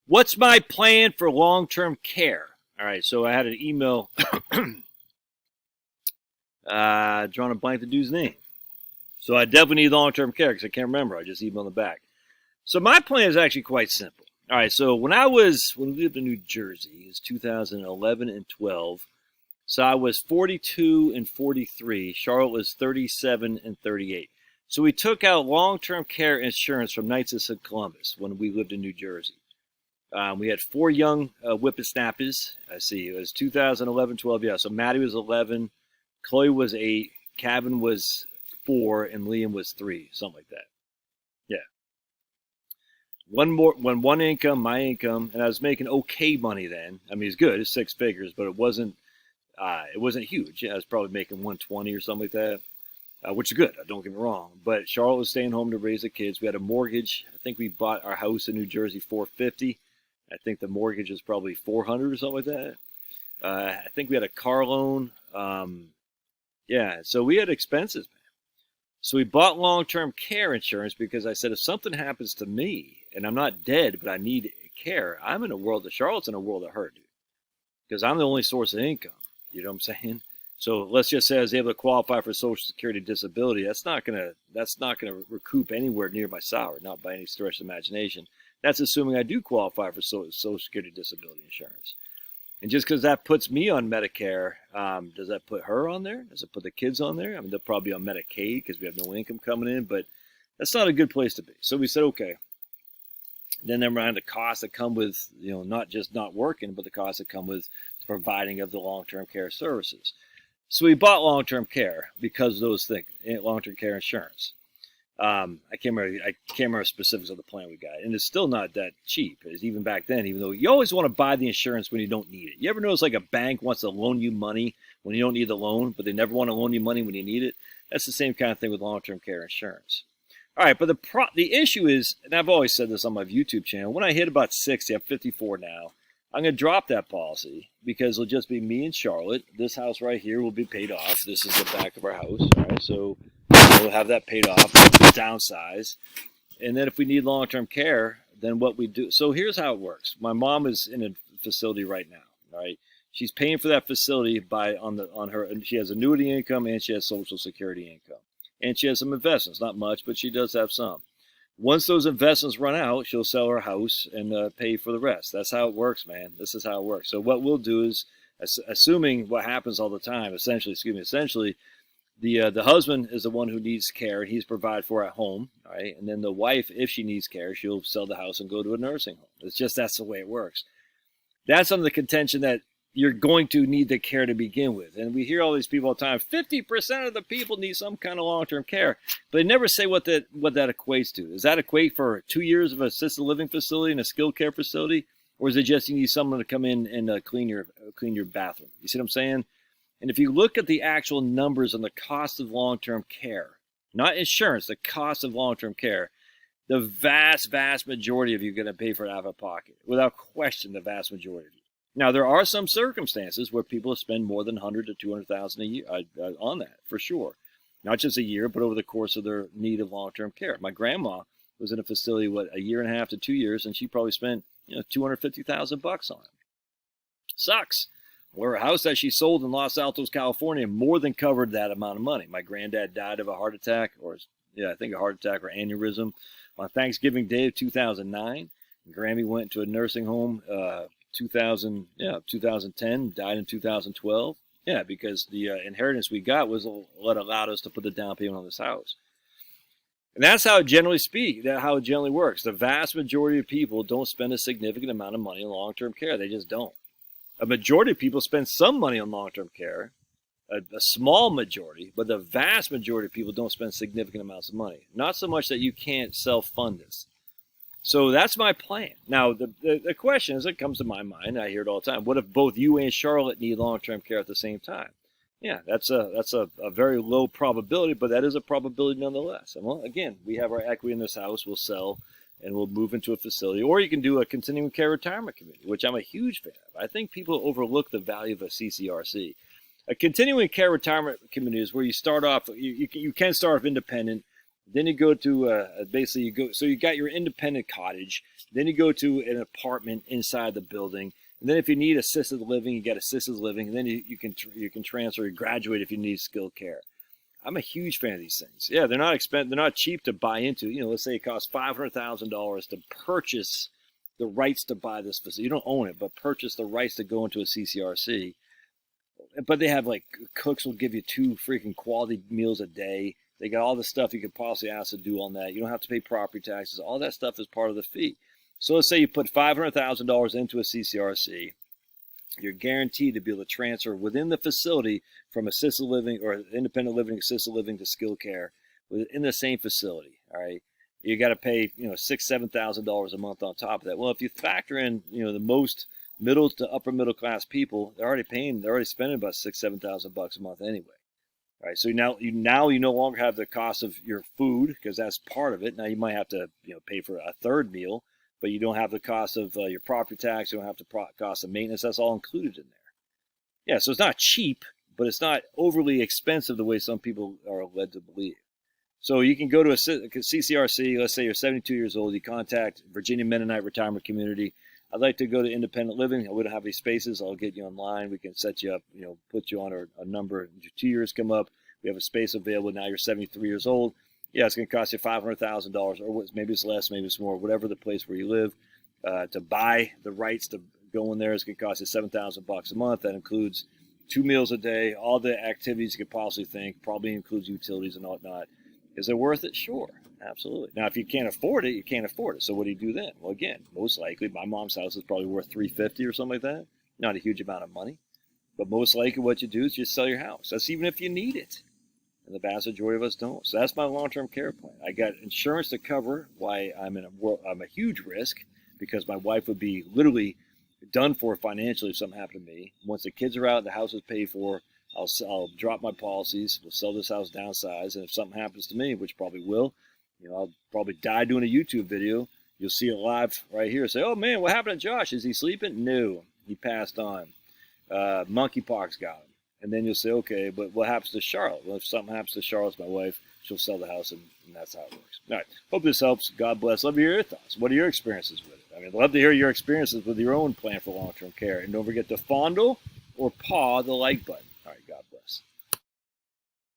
What's my plan for long-term care? All right, so I had an email, drawing a blank the dude's name. So I definitely need long-term care because I can't remember. I just emailed him back. So my plan is actually quite simple. All right, so when we lived in New Jersey, it was 2011 and 12. So I was 42 and 43. Charlotte was 37 and 38. So we took out long-term care insurance from Knights of St. Columbus when we lived in New Jersey. We had 4 young whippersnappers. I see. It was 2011, 12. Yeah, so Maddie was 11, Chloe was 8, Kevin was 4, and Liam was 3, something like that. Yeah. One income, my income, and I was making okay money then. I mean, it's good. It's 6 figures, but it wasn't huge. Yeah, I was probably making 120 or something like that, which is good. Don't get me wrong. But Charlotte was staying home to raise the kids. We had a mortgage. I think we bought our house in New Jersey $450. I think the mortgage is probably $400 or something like that. I think we had a car loan. Yeah, so we had expenses, man. So we bought long-term care insurance because I said if something happens to me and I'm not dead but I need care, I'm in a world of Charlotte's in a world of hurt, dude. Because I'm the only source of income. You know what I'm saying? So let's just say I was able to qualify for Social Security disability. That's not gonna recoup anywhere near my salary, not by any stretch of the imagination. That's assuming I do qualify for Social Security disability insurance. And just because that puts me on Medicare, does that put her on there? Does it put the kids on there? I mean, they'll probably be on Medicaid because we have no income coming in, but that's not a good place to be. So we said, okay. Then never mind the costs that come with, not just not working, but the costs that come with the providing of the long-term care services. So we bought long-term care because of those things, long-term care insurance. I can't remember specifics of the plan we got, and it's still not that cheap. As even back then, even though you always want to buy the insurance when you don't need it. You ever notice like a bank wants to loan you money when you don't need the loan, but they never want to loan you money when you need it? That's the same kind of thing with long-term care insurance. All right, but the issue is, and I've always said this on my YouTube channel, when I hit about 60, I'm 54 now, I'm going to drop that policy because it'll just be me and Charlotte. This house right here will be paid off. This is the back of our house. All right, so we'll have that paid off, downsize. And then if we need long-term care, then what we do. So here's how it works. My mom is in a facility right now. All right, she's paying for that facility on her. And she has annuity income and she has Social Security income, and she has some investments. Not much, but she does have some. Once those investments run out, she'll sell her house and pay for the rest. That's how it works, man. This is how it works. So what we'll do is, assuming what happens all the time, essentially, the husband is the one who needs care, and he's provided for at home, right? And then the wife, if she needs care, she'll sell the house and go to a nursing home. It's just that's the way it works. That's under the contention that you're going to need the care to begin with. And we hear all these people all the time, 50% of the people need some kind of long-term care, but they never say what that equates to. Does that equate for 2 years of an assisted living facility and a skilled care facility? Or is it just you need someone to come in and clean your bathroom? You see what I'm saying? And if you look at the actual numbers on the cost of long-term care, not insurance, the cost of long-term care, the vast, vast majority of you are going to pay for it out of pocket. Without question, the vast majority of you. Now, there are some circumstances where people spend more than $100,000 to $200,000 a year on that, for sure. Not just a year, but over the course of their need of long-term care. My grandma was in a facility, a year and a half to 2 years, and she probably spent $250,000 on it. Sucks. Well, her house that she sold in Los Altos, California, more than covered that amount of money. My granddad died of a heart attack, I think a heart attack or aneurysm, on Thanksgiving Day of 2009. Grammy went to a nursing home 2010, died in 2012. Yeah, because the inheritance we got was what allowed us to put the down payment on this house. And that's how it generally how it generally works. The vast majority of people don't spend a significant amount of money on long-term care. They just don't. A majority of people spend some money on long-term care, a small majority, but the vast majority of people don't spend significant amounts of money. Not so much that you can't self-fund this. So that's my plan. Now, the question is, that comes to my mind, I hear it all the time, what if both you and Charlotte need long-term care at the same time? Yeah, that's a very low probability, but that is a probability nonetheless. And well, again, we have our equity in this house, we'll sell, and we'll move into a facility. Or you can do a continuing care retirement community, which I'm a huge fan of. I think people overlook the value of a CCRC. A continuing care retirement community is where you start off, you can start off independent. Then you go to so you got your independent cottage. Then you go to an apartment inside the building. And then if you need assisted living, you get assisted living. And then you can transfer, graduate if you need skilled care. I'm a huge fan of these things. Yeah, they're not expensive. They're not cheap to buy into. You know, let's say it costs $500,000 to purchase the rights to buy this facility. You don't own it, but purchase the rights to go into a CCRC. But they have, like, cooks will give you 2 freaking quality meals a day. They got all the stuff you could possibly ask to do on that. You don't have to pay property taxes. All that stuff is part of the fee. So let's say you put $500,000 into a CCRC. You're guaranteed to be able to transfer within the facility from assisted living or independent living, assisted living to skilled care within the same facility. All right. You got to pay, $6,000-$7,000 a month on top of that. Well, if you factor in, the most middle to upper middle class people, they're already spending about $6,000-$7,000 a month anyway. All right, so now you no longer have the cost of your food because that's part of it. Now you might have to pay for a third meal, but you don't have the cost of your property tax. You don't have the cost of maintenance. That's all included in there. Yeah, so it's not cheap, but it's not overly expensive the way some people are led to believe. So you can go to a CCRC. Let's say you're 72 years old. You contact Virginia Mennonite Retirement Community. I'd like to go to independent living. We don't have any spaces. I'll get you online. We can set you up, put you on a number. Your 2 years come up. We have a space available. Now you're 73 years old. Yeah, it's going to cost you $500,000, or maybe it's less, maybe it's more, whatever the place where you live. To buy the rights to go in there, it's going to cost you $7,000 a month. That includes 2 meals a day, all the activities you could possibly think, probably includes utilities and whatnot. Is it worth it? Sure, absolutely. Now, if you can't afford it, you can't afford it. So what do you do then? Well, again, most likely, my mom's house is probably worth $350 or something like that. Not a huge amount of money, but most likely what you do is just sell your house. That's even if you need it. And the vast majority of us don't. So that's my long-term care plan. I got insurance to cover why I'm a huge risk, because my wife would be literally done for financially if something happened to me. Once the kids are out, the house is paid for, I'll drop my policies. We'll sell this house, downsize, and if something happens to me, which probably will, I'll probably die doing a YouTube video. You'll see it live right here. Say, oh man, what happened to Josh? Is he sleeping? No, he passed on. Monkeypox got him. And then you'll say, okay, but what happens to Charlotte? Well, if something happens to Charlotte, my wife, she'll sell the house, and that's how it works. All right. Hope this helps. God bless. Love to hear your thoughts. What are your experiences with it? I mean, love to hear your experiences with your own plan for long-term care. And don't forget to fondle or paw the like button.